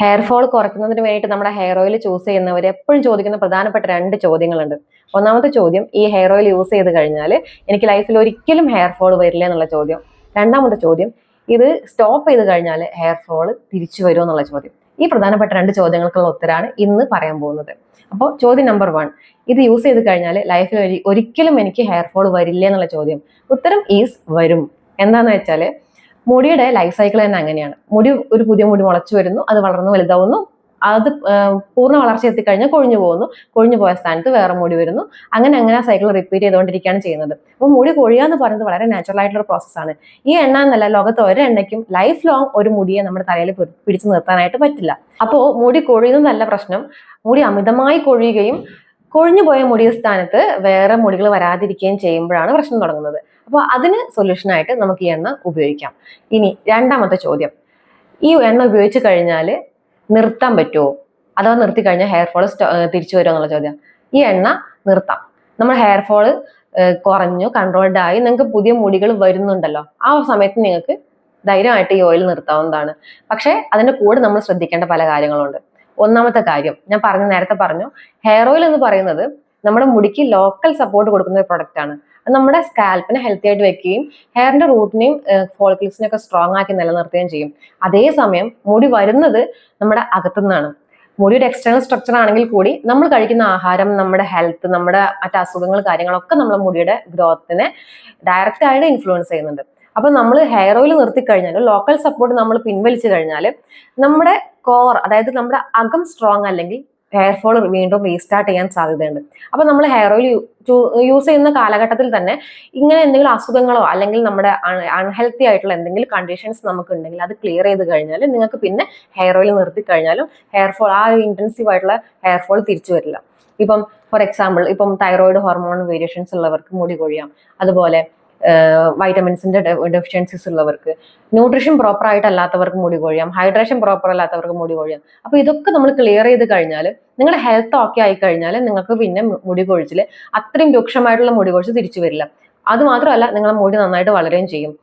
Hair fall കുറയ്ക്കുന്നതിന് വേണ്ടിയിട്ട് നമ്മുടെ ഹെയർ ഓയിൽ ചൂസ് ചെയ്യുന്നവർ എപ്പോഴും ചോദിക്കുന്ന പ്രധാനപ്പെട്ട 2 ചോദ്യങ്ങളുണ്ട്. ഒന്നാമത്തെ ചോദ്യം, ഈ ഹെയർ ഓയിൽ യൂസ് ചെയ്ത് കഴിഞ്ഞാൽ എനിക്ക് ലൈഫിൽ ഒരിക്കലും ഹെയർ ഫോൾ വരില്ല എന്നുള്ള ചോദ്യം. രണ്ടാമത്തെ ചോദ്യം, ഇത് സ്റ്റോപ്പ് ചെയ്ത് കഴിഞ്ഞാൽ ഹെയർ ഫോൾ തിരിച്ചു വരുമോ എന്നുള്ള ചോദ്യം. ഈ പ്രധാനപ്പെട്ട 2 ചോദ്യങ്ങൾക്കുള്ള ഉത്തരമാണ് ഇന്ന് പറയാൻ പോകുന്നത്. അപ്പോൾ ചോദ്യം നമ്പർ 1, ഇത് യൂസ് ചെയ്ത് കഴിഞ്ഞാൽ ലൈഫിൽ ഒരിക്കലും എനിക്ക് ഹെയർ ഫോൾ വരില്ല എന്നുള്ള ചോദ്യം. ഉത്തരം ഈസ് വരും. എന്താന്ന് വെച്ചാൽ മുടിയുടെ ലൈഫ് സൈക്കിൾ തന്നെ അങ്ങനെയാണ്. ഒരു പുതിയ മുടി മുളച്ചു വരുന്നു, അത് വളർന്നു വലുതാവുന്നു, അത് പൂർണ്ണ വളർച്ച എത്തിക്കഴിഞ്ഞാൽ കൊഴിഞ്ഞു പോകുന്നു, കൊഴിഞ്ഞു പോയ സ്ഥാനത്ത് വേറെ മുടി വരുന്നു, അങ്ങനെ സൈക്കിൾ റിപ്പീറ്റ് ചെയ്തുകൊണ്ടിരിക്കുകയാണ് ചെയ്യുന്നത്. അപ്പോൾ മുടി കൊഴിയുക എന്ന് പറയുന്നത് വളരെ നാച്ചുറൽ ആയിട്ടുള്ള ഒരു പ്രോസസ്സാണ്. ഈ എണ്ണ എന്നല്ല, ലോകത്ത് ഒരെണ്ണയ്ക്കും ലൈഫ് ലോങ് ഒരു മുടിയെ നമ്മുടെ തലയിൽ പിടിച്ചു നിർത്താനായിട്ട് പറ്റില്ല. അപ്പോൾ മുടി കൊഴിയുന്നതല്ല പ്രശ്നം, മുടി അമിതമായി കൊഴിയുകയും കൊഴിഞ്ഞു പോയ മുടിയുടെ സ്ഥാനത്ത് വേറെ മുടികൾ വരാതിരിക്കുകയും ചെയ്യുമ്പോഴാണ് പ്രശ്നം തുടങ്ങുന്നത്. അപ്പോൾ അതിന് സൊല്യൂഷൻ ആയിട്ട് നമുക്ക് ഈ എണ്ണ ഉപയോഗിക്കാം. ഇനി രണ്ടാമത്തെ ചോദ്യം, ഈ എണ്ണ ഉപയോഗിച്ച് കഴിഞ്ഞാൽ നിർത്താൻ പറ്റുമോ, അഥവാ നിർത്തി കഴിഞ്ഞാൽ ഹെയർ ഫോൾ തിരിച്ചു വരുമോ എന്നുള്ള ചോദ്യം. ഈ എണ്ണ നിർത്താം. നമ്മൾ ഹെയർ ഫോള് കുറഞ്ഞു, കൺട്രോൾഡ് ആയി, നിങ്ങൾക്ക് പുതിയ മുടികൾ വരുന്നുണ്ടല്ലോ, ആ സമയത്ത് നിങ്ങൾക്ക് ധൈര്യമായിട്ട് ഈ ഓയിൽ നിർത്താവുന്നതാണ്. പക്ഷേ അതിന്റെ കൂടെ നമ്മൾ ശ്രദ്ധിക്കേണ്ട പല കാര്യങ്ങളുണ്ട്. ഒന്നാമത്തെ കാര്യം, ഞാൻ നേരത്തെ പറഞ്ഞു, ഹെയർ ഓയിൽ എന്ന് പറയുന്നത് നമ്മുടെ മുടിക്ക് ലോക്കൽ സപ്പോർട്ട് കൊടുക്കുന്ന ഒരു പ്രൊഡക്റ്റ് ആണ്. നമ്മുടെ സ്കാൽപ്പിനെ ഹെൽത്തി ആയിട്ട് വെക്കുകയും ഹെയറിന്റെ റൂട്ടിനെയും ഫോളിക്കിൾസിനെയും ഒക്കെ സ്ട്രോങ് ആക്കി നിലനിർത്തുകയും ചെയ്യും. അതേസമയം മുടി വരുന്നത് നമ്മുടെ അകത്തുനിന്നാണ്. മുടിയുടെ എക്സ്റ്റേണൽ സ്ട്രക്ചർ ആണെങ്കിൽ കൂടി നമ്മൾ കഴിക്കുന്ന ആഹാരം, നമ്മുടെ ഹെൽത്ത്, നമ്മുടെ മറ്റു അസുഖങ്ങൾ, കാര്യങ്ങളൊക്കെ നമ്മുടെ മുടിയുടെ ഗ്രോത്തിനെ ഡയറക്റ്റ് ആയിട്ട് ഇൻഫ്ലുവൻസ് ചെയ്യുന്നുണ്ട്. അപ്പൊ നമ്മൾ ഹെയർ ഓയിൽ നിർത്തിക്കഴിഞ്ഞാൽ, ലോക്കൽ സപ്പോർട്ട് നമ്മൾ പിൻവലിച്ചു കഴിഞ്ഞാൽ നമ്മുടെ കോർ, അതായത് നമ്മുടെ അകം സ്ട്രോങ് അല്ലെങ്കിൽ ഹെയർ ഫോൾ വീണ്ടും റീസ്റ്റാർട്ട് ചെയ്യാൻ സാധ്യതയുണ്ട്. അപ്പൊ നമ്മൾ ഹെയർ ഓയിൽ യൂസ് ചെയ്യുന്ന കാലഘട്ടത്തിൽ തന്നെ ഇങ്ങനെ എന്തെങ്കിലും അസുഖങ്ങളോ അല്ലെങ്കിൽ നമ്മുടെ അൺഹെൽത്തി ആയിട്ടുള്ള എന്തെങ്കിലും കണ്ടീഷൻസ് നമുക്ക് ഉണ്ടെങ്കിൽ അത് ക്ലിയർ ചെയ്ത് കഴിഞ്ഞാൽ നിങ്ങൾക്ക് പിന്നെ ഹെയർ ഓയിൽ നിർത്തി കഴിഞ്ഞാലും ഹെയർ ഫോൾ, ആ ഒരു ഇന്റൻസീവ് ആയിട്ടുള്ള ഹെയർ ഫോൾ തിരിച്ചു വരില്ല. ഇപ്പം ഫോർ എക്സാമ്പിൾ, ഇപ്പം തൈറോയിഡ് ഹോർമോൺ വേരിയേഷൻസ് ഉള്ളവർക്ക് മുടി കൊഴിയാം, അതുപോലെ വൈറ്റമിൻസിന്റെ ഡെഫിഷ്യൻസീസ് ഉള്ളവർക്ക്, ന്യൂട്രീഷൻ പ്രോപ്പർ ആയിട്ടല്ലാത്തവർക്ക് മുടി കൊഴിയാം, ഹൈഡ്രേഷൻ പ്രോപ്പർ അല്ലാത്തവർക്ക് മുടി കൊഴിയാം. അപ്പൊ ഇതൊക്കെ നമ്മൾ ക്ലിയർ ചെയ്ത് കഴിഞ്ഞാൽ, നിങ്ങളുടെ ഹെൽത്ത് ഓക്കെ ആയി കഴിഞ്ഞാൽ നിങ്ങൾക്ക് പിന്നെ മുടി കൊഴിച്ചിൽ, അത്രയും രൂക്ഷമായിട്ടുള്ള മുടി കൊഴിച്ചിൽ തിരിച്ചു വരില്ല. അത് മാത്രമല്ല, നിങ്ങളുടെ മുടി നന്നായിട്ട് വളരുകയും ചെയ്യും.